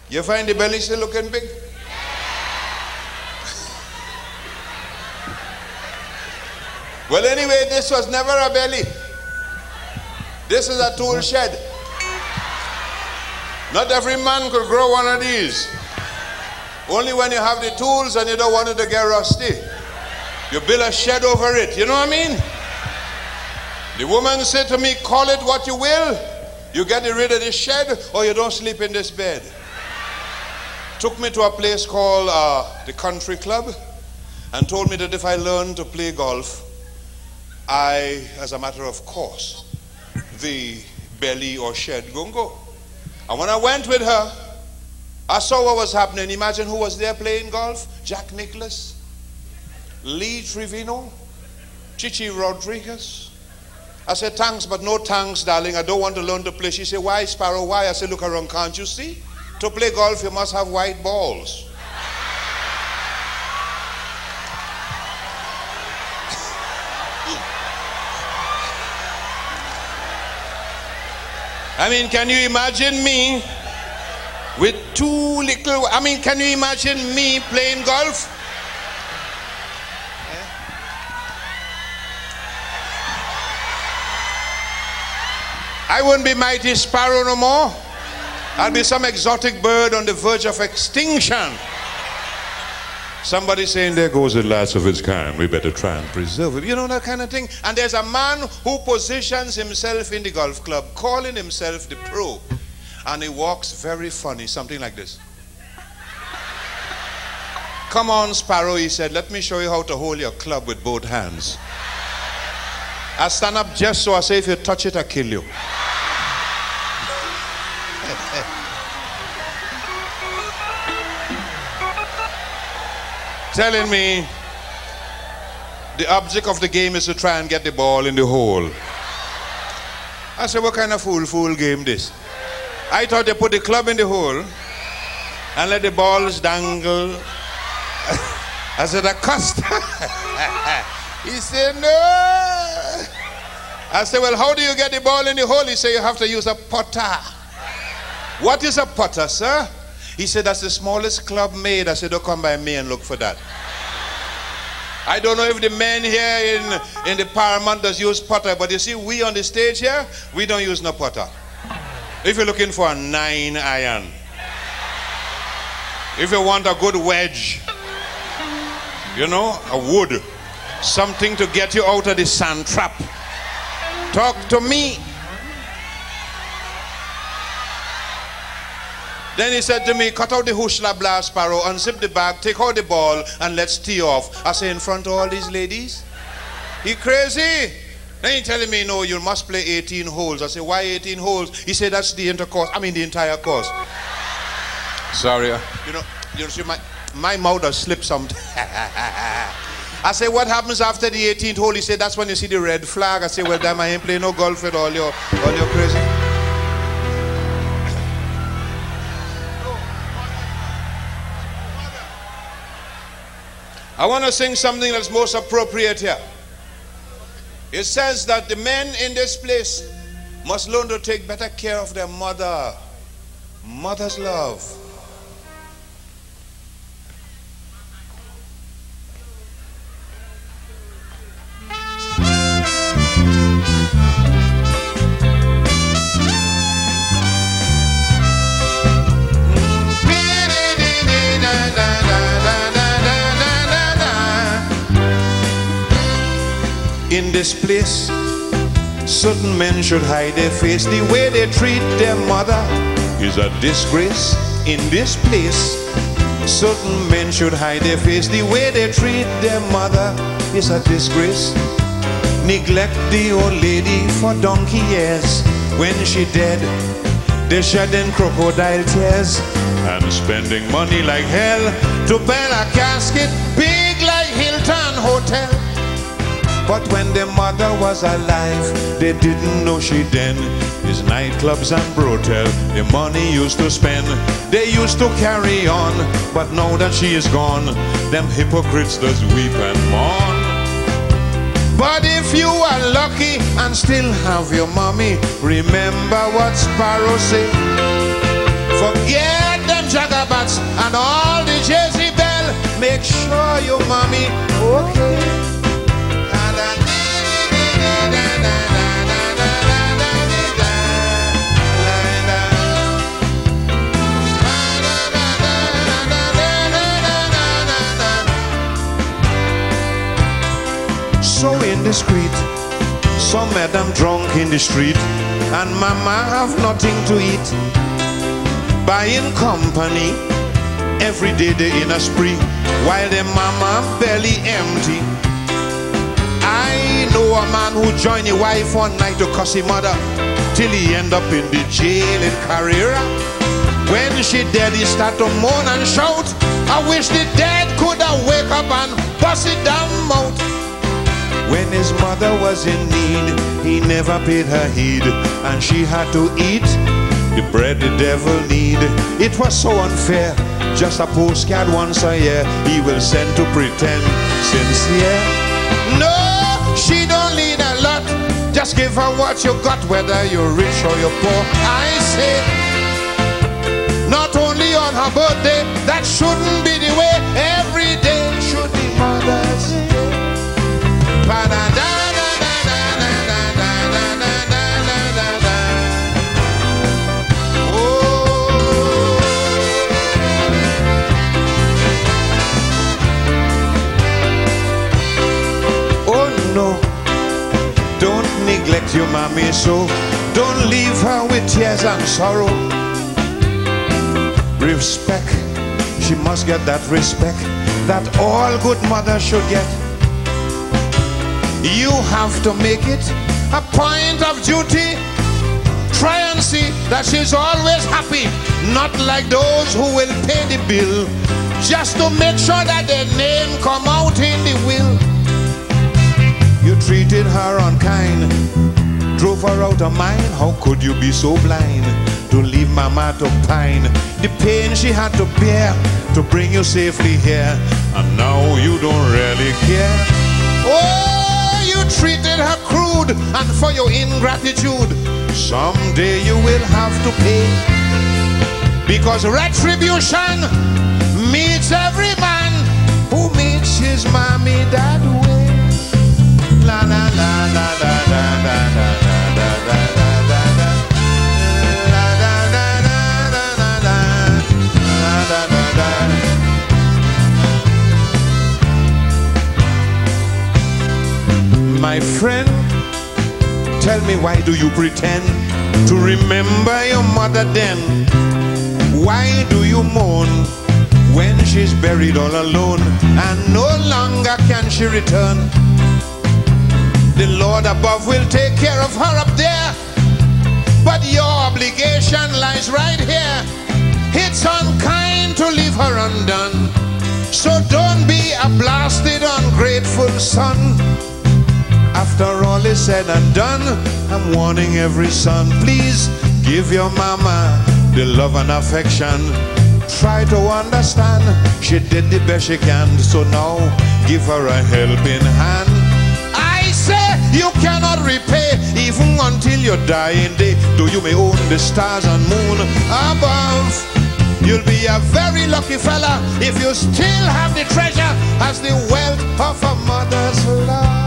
You find the belly still looking big? Well, anyway, this was never a belly. This is a tool shed. Not every man could grow one of these. Only when you have the tools and you don't want it to get rusty. You build a shed over it. You know what I mean? The woman said to me, call it what you will. You get rid of this shed or you don't sleep in this bed. Took me to a place called the Country Club and told me that if I learned to play golf, as a matter of course, the belly or shed gon' go. And when I went with her, I saw what was happening. Imagine who was there playing golf. Jack Nicklaus, Lee Trevino, Chichi Rodriguez. I said, thanks, but no thanks, darling. I don't want to learn to play. She said, why, Sparrow, why? I said, look around, can't you see? To play golf, you must have white balls. I mean, can you imagine me with two little... I mean, can you imagine me playing golf? I wouldn't be Mighty Sparrow no more. I'd be some exotic bird on the verge of extinction. Somebody saying, there goes the last of its kind. We better try and preserve it. You know, that kind of thing. And there's a man who positions himself in the golf club, calling himself the pro. And he walks very funny, something like this. Come on, Sparrow, he said, let me show you how to hold your club with both hands. I stand up just so I say, if you touch it, I kill you. Telling me the object of the game is to try and get the ball in the hole. I said, what kind of fool game this? I thought they put the club in the hole and let the balls dangle. I said, Acosta. He said, no. I said, well, how do you get the ball in the hole? He said, you have to use a putter. What is a putter, sir? He said, that's the smallest club made. I said, don't come by me and look for that. I don't know if the men here in the Paramount does use putter, but you see, we on the stage here, we don't use no putter. If you're looking for a 9-iron, if you want a good wedge, you know, a wood, something to get you out of the sand trap, talk to me. Then he said to me, cut out the hushla blast, Sparrow, unzip the bag, take out the ball, and let's tee off. I say, in front of all these ladies? He crazy? Then he telling me, no, you must play 18 holes. I say, why 18 holes? He said, that's the the entire course. Sorry, you see, my mouth has slipped something. I say, what happens after the 18th hole? He said, that's when you see the red flag. I say, well, damn, I ain't playing no golf with all your crazy. I want to sing something that's most appropriate here. It says that the men in this place must learn to take better care of their mother. Mother's love. In this place, certain men should hide their face. The way they treat their mother is a disgrace. In this place, certain men should hide their face. The way they treat their mother is a disgrace. Neglect the old lady for donkey years. When she dead, they shedding crocodile tears and spending money like hell to build a casket big like Hilton Hotel. But when their mother was alive, they didn't know she then is nightclubs and brothel. The money used to spend, they used to carry on. But now that she is gone, them hypocrites does weep and mourn. But if you are lucky and still have your mommy, remember what Sparrow said. Forget them sure you, mommy. Okay. So indiscreet, some madam drunk in the street, and mama have nothing to eat. Buying company, every day they in a spree, while their mama belly empty. I know a man who joined his wife one night to cuss his mother, till he end up in the jail in Carrera. When she dead, he start to moan and shout, I wish the dead could have wake up and bust it down mouth. When his mother was in need, he never paid her heed, and she had to eat the bread the devil need. It was so unfair, just a postcard once a year he will send to pretend sincere. No, she don't need a lot, just give her what you got, whether you're rich or you're poor. I say, not only on her birthday, that shouldn't be the way. Every day should be Mother's Day. Oh no, don't neglect your mommy so. Don't leave her with tears and sorrow. Respect, she must get that respect that all good mothers should get. You have to make it a point of duty. Try and see that she's always happy, not like those who will pay the bill just to make sure that their name come out in the will. You treated her unkind, drove her out of mind. How could you be so blind to leave mama to pine? The pain she had to bear to bring you safely here, and now you don't really care. Oh, you treated her crude, and for your ingratitude someday you will have to pay, because retribution meets every man who meets his mommy that way. La la la la la la la la la la la la. My friend, tell me, why do you pretend to remember your mother then? Why do you mourn when she's buried all alone and no longer can she return? The Lord above will take care of her up there, but your obligation lies right here. It's unkind to leave her undone, so don't be a blasted ungrateful son. After all is said and done, I'm warning every son, please give your mama the love and affection. Try to understand, she did the best she can, so now give her a helping hand. I say you cannot repay even until your dying day, though you may own the stars and moon above. You'll be a very lucky fella if you still have the treasure as the wealth of a mother's love.